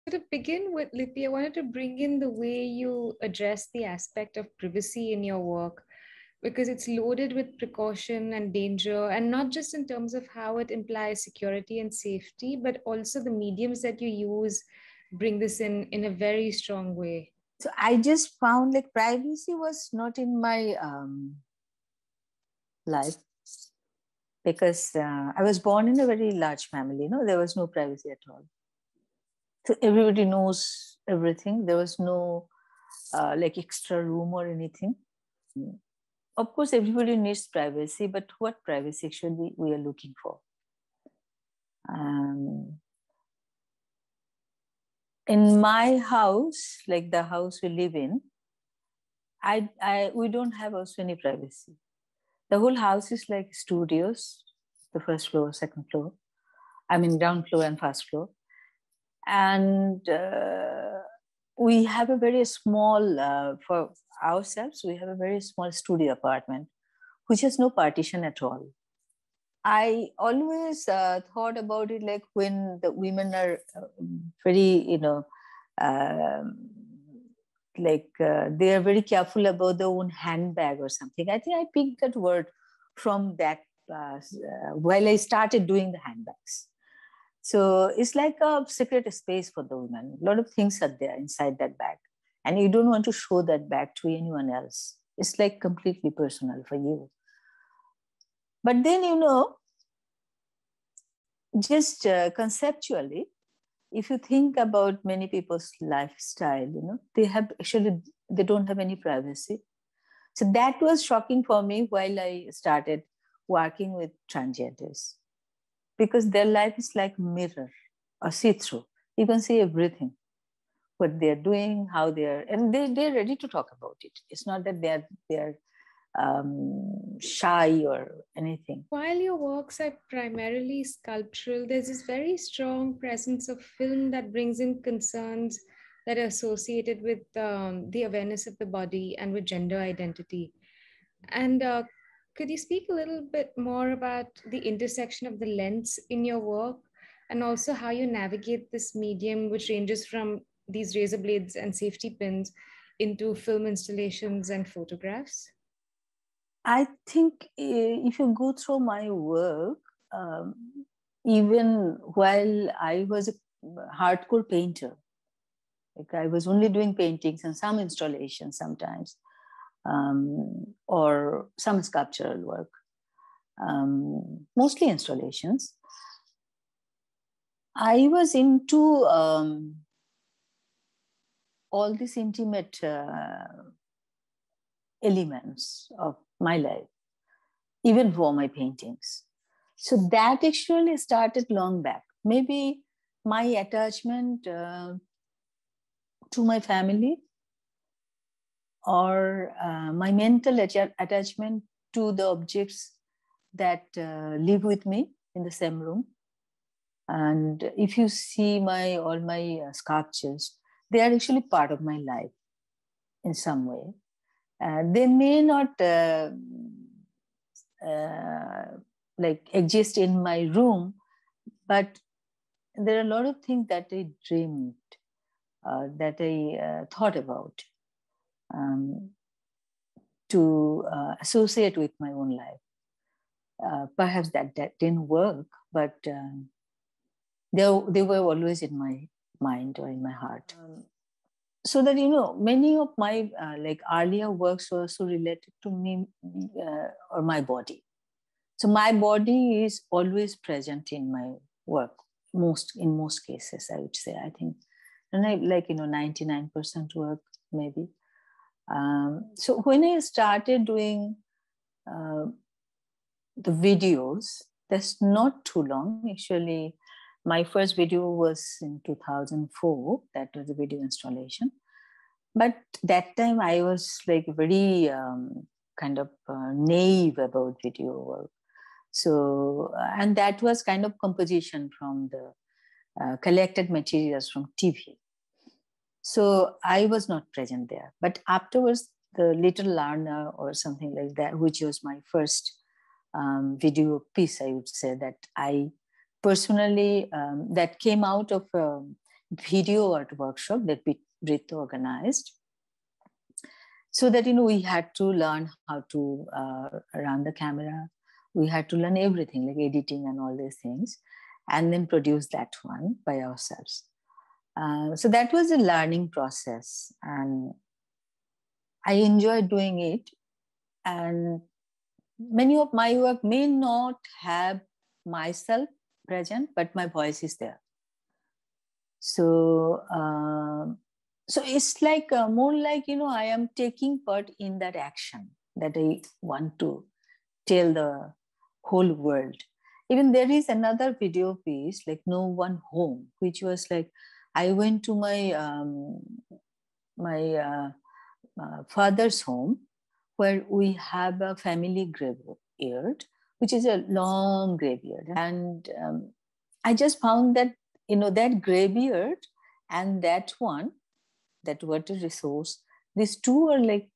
To begin with, Lipi, I wanted to bring in the way you address the aspect of privacy in your work, because it's loaded with precaution and danger, and not just in terms of how it implies security and safety, but also the mediums that you use bring this in a very strong way. So I just found like privacy was not in my life, because I was born in a very large family. There was no privacy at all. So everybody knows everything. There was no like extra room or anything. Of course, everybody needs privacy, but what privacy actually we are looking for? In my house, like the house we live in, we don't have also any privacy. The whole house is like studios, the first floor, second floor. I mean, ground floor and first floor. And we have a very small, for ourselves, we have a very small studio apartment, which has no partition at all. I always thought about it like when the women are very, they are very careful about their own handbag or something. I think I picked that word from that while I started doing the handbags. So it's like a secret space for the women. A lot of things are there inside that bag. And you don't want to show that bag to anyone else. It's like completely personal for you. But then, just conceptually, if you think about many people's lifestyle, they don't have any privacy. So that was shocking for me while I started working with transgenders, because their life is like a mirror or see-through. You can see everything, what they're doing, how they're, and they're ready to talk about it. It's not that they're shy or anything. While your works are primarily sculptural, there's this very strong presence of film that brings in concerns that are associated with the awareness of the body and with gender identity. And could you speak a little bit more about the intersection of the lens in your work, and also how you navigate this medium, which ranges from these razor blades and safety pins into film installations and photographs? I think if you go through my work, even while I was a hardcore painter, like I was only doing paintings and some installations sometimes, or some sculptural work, mostly installations. I was into all these intimate elements of my life, even for my paintings. So that actually started long back. Maybe my attachment to my family, or my mental attachment to the objects that live with me in the same room. And if you see all my sculptures, they are actually part of my life in some way. They may not like exist in my room, but there are a lot of things that I dreamed, that I thought about to associate with my own life. Perhaps that didn't work, but they were always in my mind or in my heart. So that, many of my like earlier works were also related to me or my body. So my body is always present in my work, in most cases, I would say. I think, and I 99% work maybe. So when I started doing the videos, that's not too long. Actually, my first video was in 2004. That was a video installation. But that time I was like very kind of naive about video work. So, and that was kind of composition from the collected materials from TV. So I was not present there. But afterwards, the Little Learner or something like that, which was my first video piece, I would say, that I personally, that came out of video art workshop that Brit organized. So that, we had to learn how to run the camera. We had to learn everything, like editing and all these things, and then produce that one by ourselves. So that was a learning process, and I enjoyed doing it. And many of my work may not have myself present, but my voice is there. So, so it's like more like, I am taking part in that action that I want to tell the whole world. Even there is another video piece, like No One Home, which was like, I went to my father's home, where we have a family graveyard, which is a long graveyard. And I just found that, that graveyard and that one, that water resource, these two are like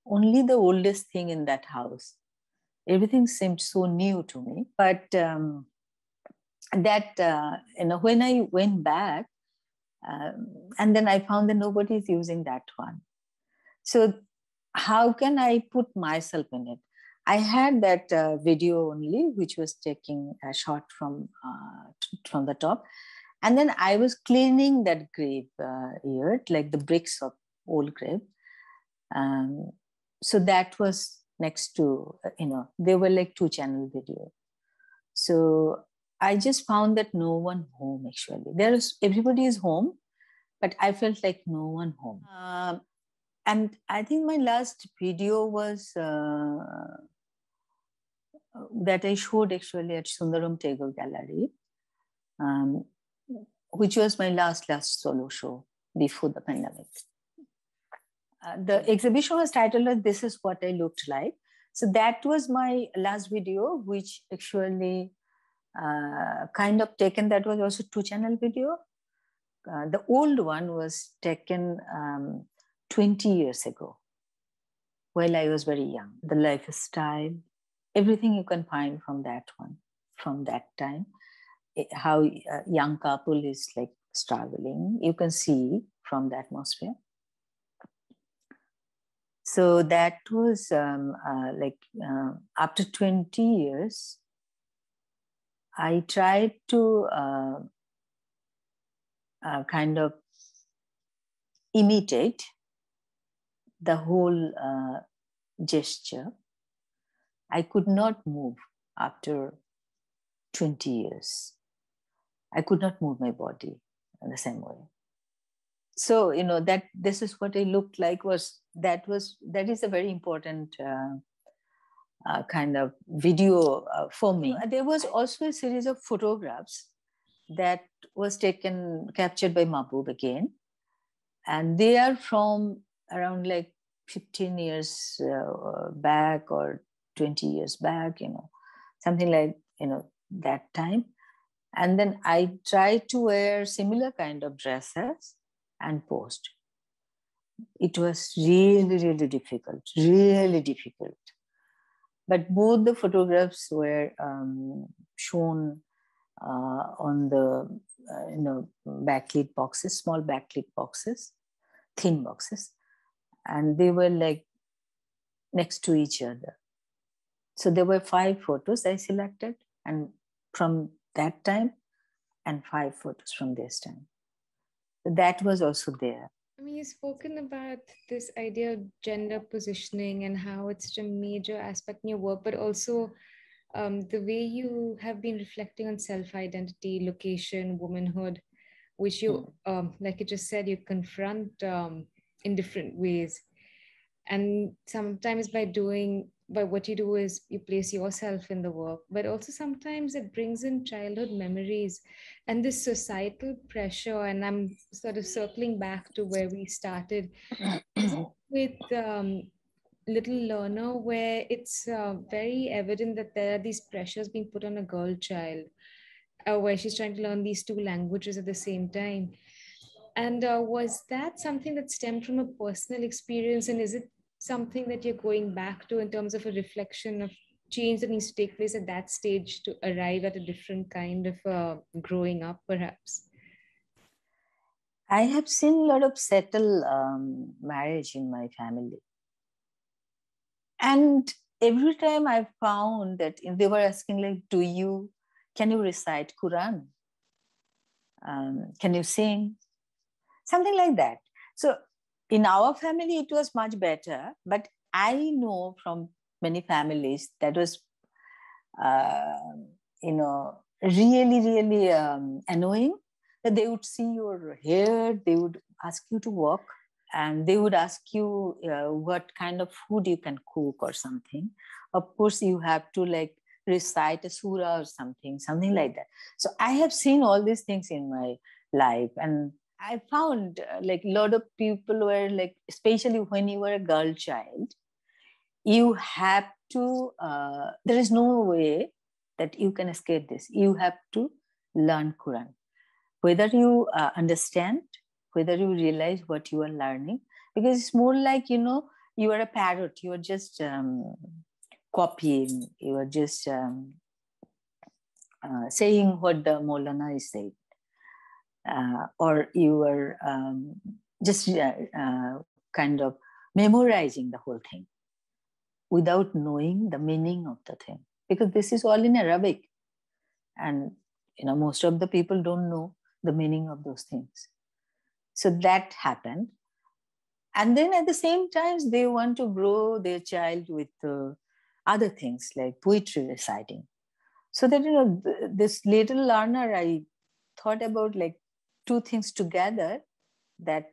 only the oldest thing in that house. Everything seemed so new to me. But that, when I went back, and then I found that nobody is using that one. So how can I put myself in it? I had that video only, which was taking a shot from the top. And then I was cleaning that grave yard, like the bricks of old grave. So that was next to, they were like 2-channel video. So I just found that no one home, actually. Everybody is home, but I felt like no one home. And I think my last video was that I showed actually at Sundaram Tagore Gallery, which was my last solo show before the pandemic. The exhibition was titled "This Is What I Looked Like." So that was my last video, which actually kind of taken, that was also 2-channel video. The old one was taken 20 years ago, while I was very young. The lifestyle, everything you can find from that one, from that time. How a young couple is like struggling, you can see from the atmosphere. So that was after 20 years, I tried to kind of imitate the whole gesture. I could not move after 20 years. I could not move my body in the same way. So, that this is what I looked like that is a very important kind of video for me. There was also a series of photographs that was captured by Mahbub again. And they are from around like 15 years back or 20 years back, something like, that time. And then I tried to wear similar kind of dresses and post. It was really, really difficult, really difficult. But both the photographs were shown on the backlit boxes, small backlit boxes, thin boxes, and they were like next to each other. So there were 5 photos I selected, and from that time, and 5 photos from this time. That was also there. I mean, you've spoken about this idea of gender positioning and how it's such a major aspect in your work, but also the way you have been reflecting on self-identity, location, womanhood, which you, like you just said, you confront in different ways. And sometimes by what you do is you place yourself in the work, but also sometimes it brings in childhood memories and this societal pressure. And I'm sort of circling back to where we started with Little Learner, where it's very evident that there are these pressures being put on a girl child, where she's trying to learn these 2 languages at the same time. And was that something that stemmed from a personal experience? And is it something that you're going back to in terms of a reflection of change that needs to take place at that stage to arrive at a different kind of growing up, perhaps? I have seen a lot of settled marriage in my family. And every time I found that they were asking like, can you recite Quran? Can you sing? Something like that. So in our family, it was much better. But I know from many families that was, really, really annoying, that they would see your hair, they would ask you to walk, and they would ask you what kind of food you can cook or something. Of course, you have to like recite a surah or something like that. So I have seen all these things in my life, and I found like a lot of people were like, especially when you were a girl child, you have to, there is no way that you can escape this. You have to learn Quran. Whether you understand, whether you realize what you are learning, because it's more like, you are a parrot, you are just copying, you are just saying what the Maulana is saying. Or you are just kind of memorizing the whole thing without knowing the meaning of the thing, because this is all in Arabic, and most of the people don't know the meaning of those things. So that happened. And then at the same time, they want to grow their child with other things like poetry reciting. So that, this little learner, I thought about like two things together that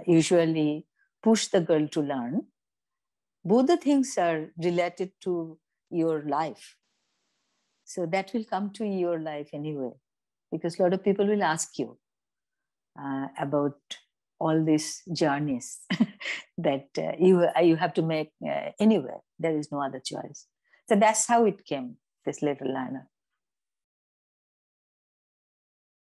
usually push the girl to learn. Both the things are related to your life. So that will come to your life anyway, because a lot of people will ask you about all these journeys that you have to make anywhere. There is no other choice. So that's how it came, this little learner.